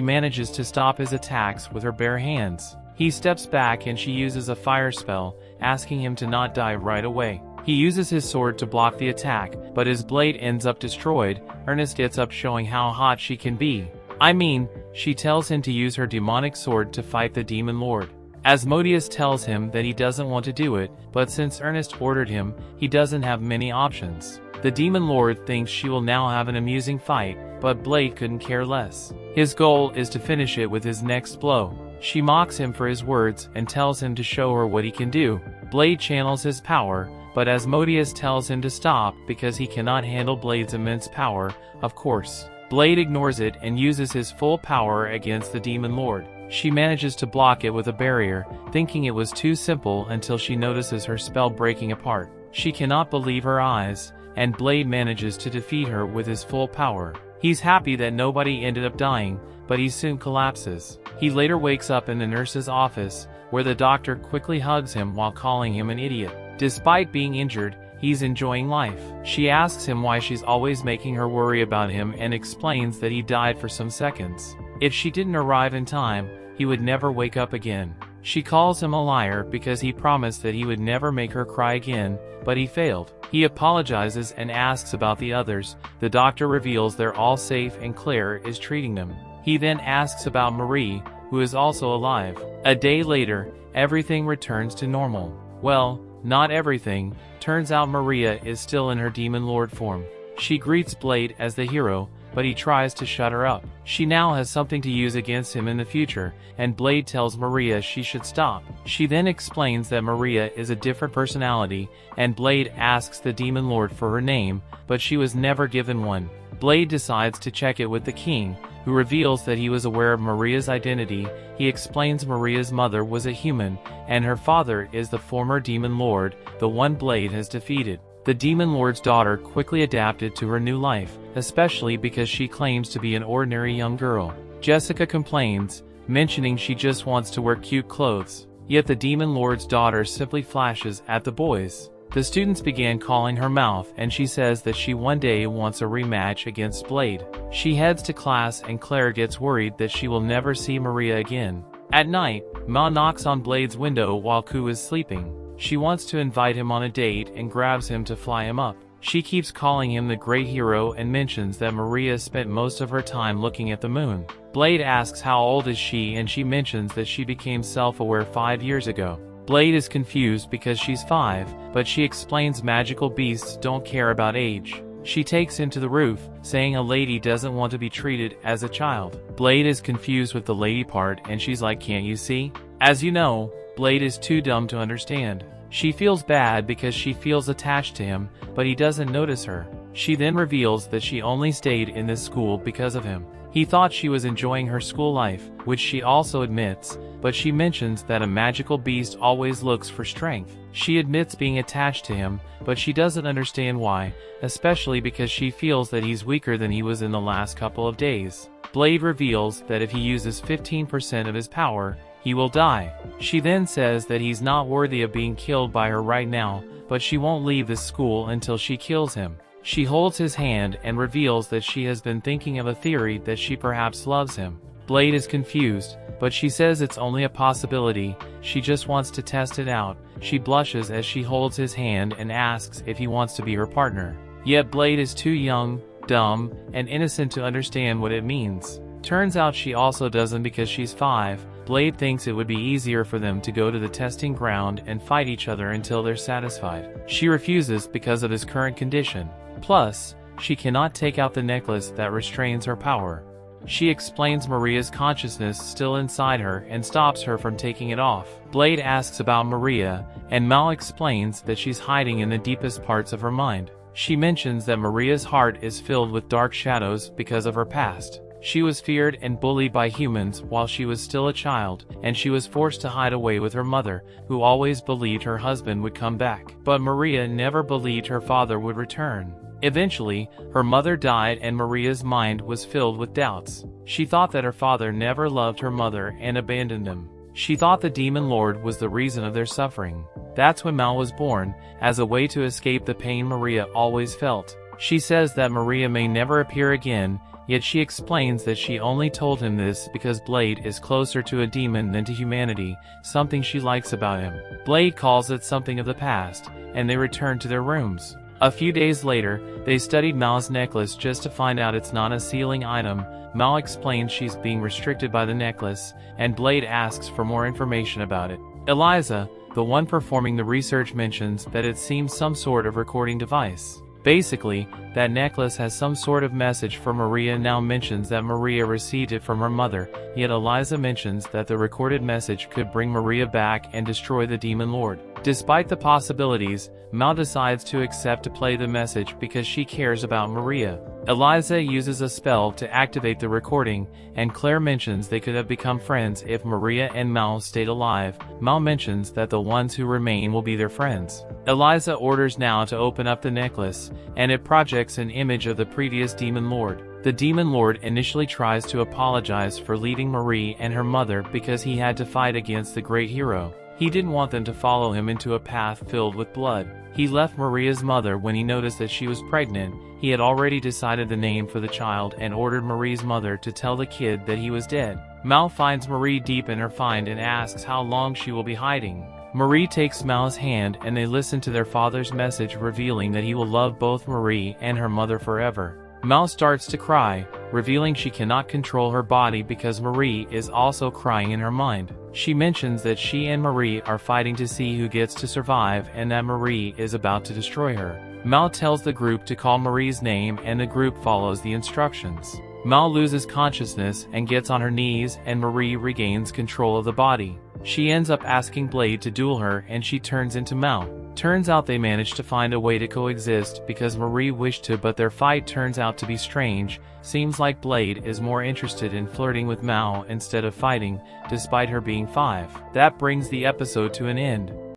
manages to stop his attacks with her bare hands. He steps back and she uses a fire spell, asking him to not die right away. He uses his sword to block the attack, but his blade ends up destroyed. Ernest gets up, showing how hot she can be. I mean, she tells him to use her demonic sword to fight the Demon Lord. Asmodeus tells him that he doesn't want to do it, but since Ernest ordered him, he doesn't have many options. The Demon Lord thinks she will now have an amusing fight, but Blade couldn't care less. His goal is to finish it with his next blow. She mocks him for his words and tells him to show her what he can do. Blade channels his power, but Asmodeus tells him to stop because he cannot handle Blade's immense power, of course. Blade ignores it and uses his full power against the Demon Lord. She manages to block it with a barrier, thinking it was too simple until she notices her spell breaking apart. She cannot believe her eyes, and Blade manages to defeat her with his full power. He's happy that nobody ended up dying, but he soon collapses. He later wakes up in the nurse's office, where the doctor quickly hugs him while calling him an idiot. Despite being injured, he's enjoying life. She asks him why she's always making her worry about him and explains that he died for some seconds. If she didn't arrive in time, he would never wake up again. She calls him a liar because he promised that he would never make her cry again, but he failed. He apologizes and asks about the others. The doctor reveals they're all safe and Claire is treating them. He then asks about Marie, who is also alive. A day later, everything returns to normal. Well, not everything. Turns out Maria is still in her Demon Lord form. She greets Blade as the hero, but he tries to shut her up. She now has something to use against him in the future, and Blade tells Maria she should stop. She then explains that Maria is a different personality, and Blade asks the Demon Lord for her name, but she was never given one. Blade decides to check it with the king, who reveals that he was aware of Maria's identity. He explains Maria's mother was a human, and her father is the former Demon Lord, the one Blade has defeated. The Demon Lord's daughter quickly adapted to her new life, especially because she claims to be an ordinary young girl. Jessica complains, mentioning she just wants to wear cute clothes. Yet the Demon Lord's daughter simply flashes at the boys. The students began calling her mouth, and she says that she one day wants a rematch against Blade. She heads to class and Claire gets worried that she will never see Maria again. At night, Ma knocks on Blade's window while Ku is sleeping. She wants to invite him on a date and grabs him to fly him up. She keeps calling him the great hero and mentions that Maria spent most of her time looking at the moon. Blade asks how old is she, and she mentions that she became self-aware 5 years ago. Blade is confused because she's 5, but she explains magical beasts don't care about age. She takes him to the roof, saying a lady doesn't want to be treated as a child. Blade is confused with the lady part, and she's like, "Can't you see?" As you know, Blade is too dumb to understand. She feels bad because she feels attached to him, but he doesn't notice her. She then reveals that she only stayed in this school because of him. He thought she was enjoying her school life, which she also admits, but she mentions that a magical beast always looks for strength. She admits being attached to him, but she doesn't understand why, especially because she feels that he's weaker than he was in the last couple of days. Blade reveals that if he uses 15% of his power, he will die. She then says that he's not worthy of being killed by her right now, but she won't leave this school until she kills him. She holds his hand and reveals that she has been thinking of a theory that she perhaps loves him. Blade is confused, but she says it's only a possibility. She just wants to test it out. She blushes as she holds his hand and asks if he wants to be her partner. Yet Blade is too young, dumb, and innocent to understand what it means. Turns out she also doesn't because she's 5. Blade thinks it would be easier for them to go to the testing ground and fight each other until they're satisfied. She refuses because of his current condition. Plus, she cannot take out the necklace that restrains her power. She explains Maria's consciousness still inside her and stops her from taking it off. Blade asks about Maria, and Mal explains that she's hiding in the deepest parts of her mind. She mentions that Maria's heart is filled with dark shadows because of her past. She was feared and bullied by humans while she was still a child, and she was forced to hide away with her mother, who always believed her husband would come back. But Maria never believed her father would return. Eventually, her mother died and Maria's mind was filled with doubts. She thought that her father never loved her mother and abandoned them. She thought the Demon Lord was the reason of their suffering. That's when Mal was born, as a way to escape the pain Maria always felt. She says that Maria may never appear again, yet she explains that she only told him this because Blade is closer to a demon than to humanity, something she likes about him. Blade calls it something of the past, and they return to their rooms. A few days later, they studied Mal's necklace just to find out it's not a sealing item. Mal explains she's being restricted by the necklace, and Blade asks for more information about it. Eliza, the one performing the research, mentions that it seems some sort of recording device. Basically, that necklace has some sort of message for Maria and now mentions that Maria received it from her mother, yet Eliza mentions that the recorded message could bring Maria back and destroy the Demon Lord. Despite the possibilities, Mal decides to accept to play the message because she cares about Maria. Eliza uses a spell to activate the recording, and Claire mentions they could have become friends if Maria and Mal stayed alive. Mal mentions that the ones who remain will be their friends. Eliza orders Now to open up the necklace, and it projects an image of the previous Demon Lord. The Demon Lord initially tries to apologize for leaving Marie and her mother because he had to fight against the great hero. He didn't want them to follow him into a path filled with blood. He left Maria's mother when he noticed that she was pregnant. He had already decided the name for the child and ordered Marie's mother to tell the kid that he was dead. Mal finds Marie deep in her find and asks how long she will be hiding. Marie takes Mal's hand and they listen to their father's message, revealing that he will love both Marie and her mother forever. Mal starts to cry, revealing she cannot control her body because Marie is also crying in her mind. She mentions that she and Marie are fighting to see who gets to survive and that Marie is about to destroy her. Mal tells the group to call Marie's name and the group follows the instructions. Mal loses consciousness and gets on her knees and Marie regains control of the body. She ends up asking Blade to duel her and she turns into Mal. Turns out they managed to find a way to coexist because Marie wished to, but their fight turns out to be strange. Seems like Blade is more interested in flirting with Mal instead of fighting, despite her being 5. That brings the episode to an end.